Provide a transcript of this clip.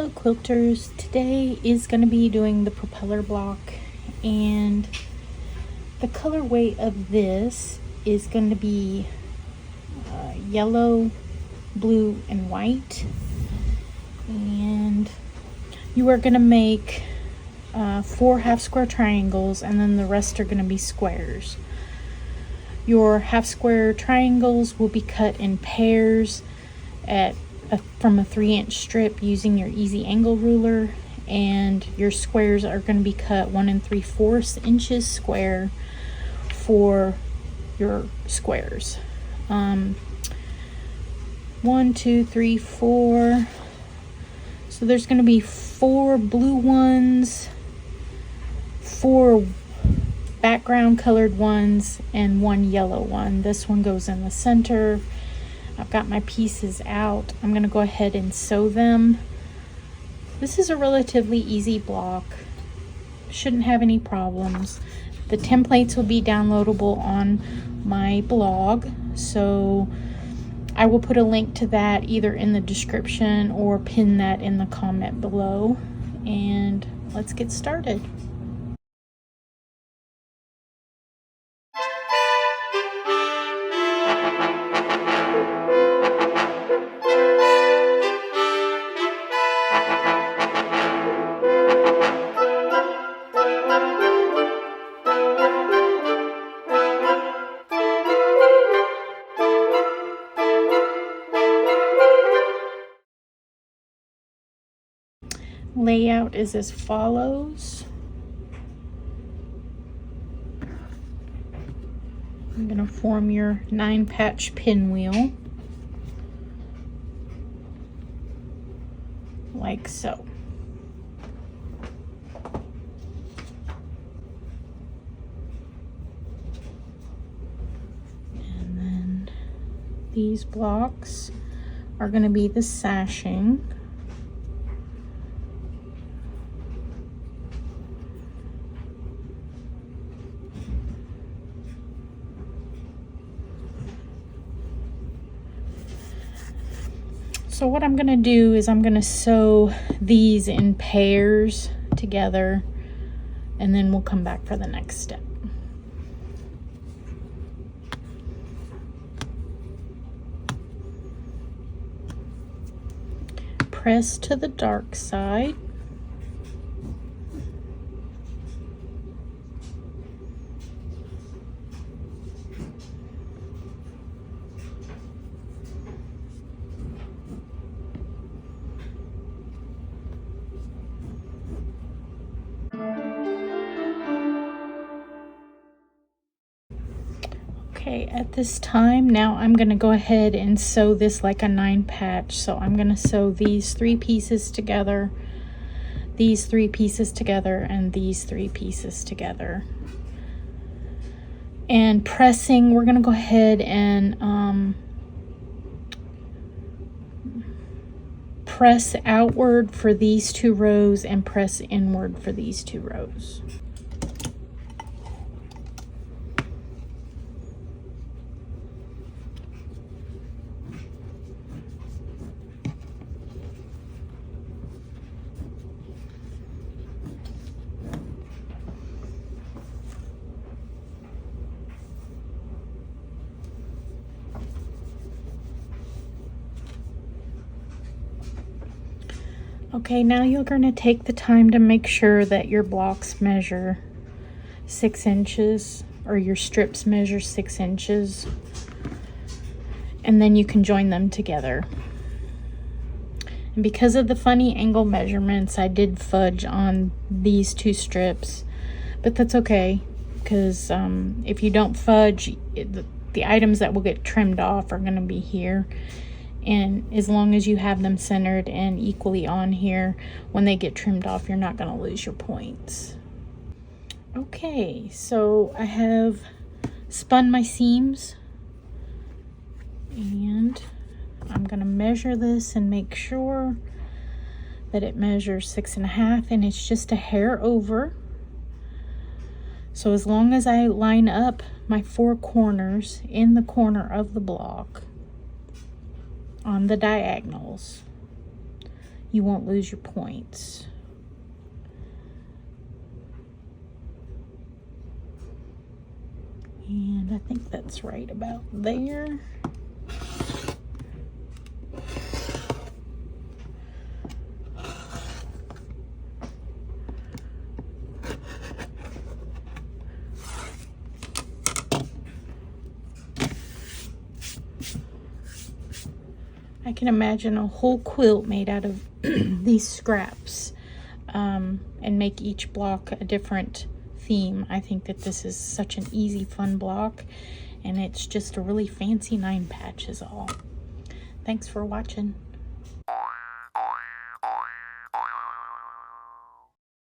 Hello quilters, today is going to be doing the propeller block, and the colorway of this is going to be yellow, blue, and white. And you are going to make 4 half square triangles, and then the rest are going to be squares. Your half square triangles will be cut in pairs from a 3-inch strip using your easy angle ruler, and your squares are going to be cut 1 3/4 inches square for your squares. 1, 2, 3, 4. So there's going to be 4 blue ones, 4 background colored ones, and 1 yellow one. This one goes in the center. I've got my pieces out. I'm going to go ahead and sew them. This is a relatively easy block. Shouldn't have any problems. The templates will be downloadable on my blog, so I will put a link to that either in the description or pin that in the comment below. And let's get started. Layout is as follows. I'm going to form your 9-patch pinwheel like so. And then these blocks are going to be the sashing. So what I'm going to do is I'm going to sew these in pairs together, and then we'll come back for the next step. Press to the dark side. Okay, at this time, now I'm going to go ahead and sew this like a 9-patch. So I'm going to sew these 3 pieces together, these 3 pieces together, and these 3 pieces together. And pressing, we're going to go ahead and press outward for these 2 rows and press inward for these 2 rows. Okay, now you're going to take the time to make sure that your blocks measure 6 inches, or your strips measure 6 inches, and then you can join them together. And because of the funny angle measurements, I did fudge on these 2 strips, but that's okay, because if you don't fudge, the items that will get trimmed off are going to be here. And as long as you have them centered and equally on here, when they get trimmed off, you're not going to lose your points. Okay, so I have spun my seams, and I'm going to measure this and make sure that it measures 6.5, and it's just a hair over. So as long as I line up my 4 corners in the corner of the block on the diagonals, you won't lose your points. And I think that's right about there. I can imagine a whole quilt made out of these scraps, and make each block a different theme. I think that this is such an easy, fun block, and it's just a really fancy 9 patch is all. Thanks for watching.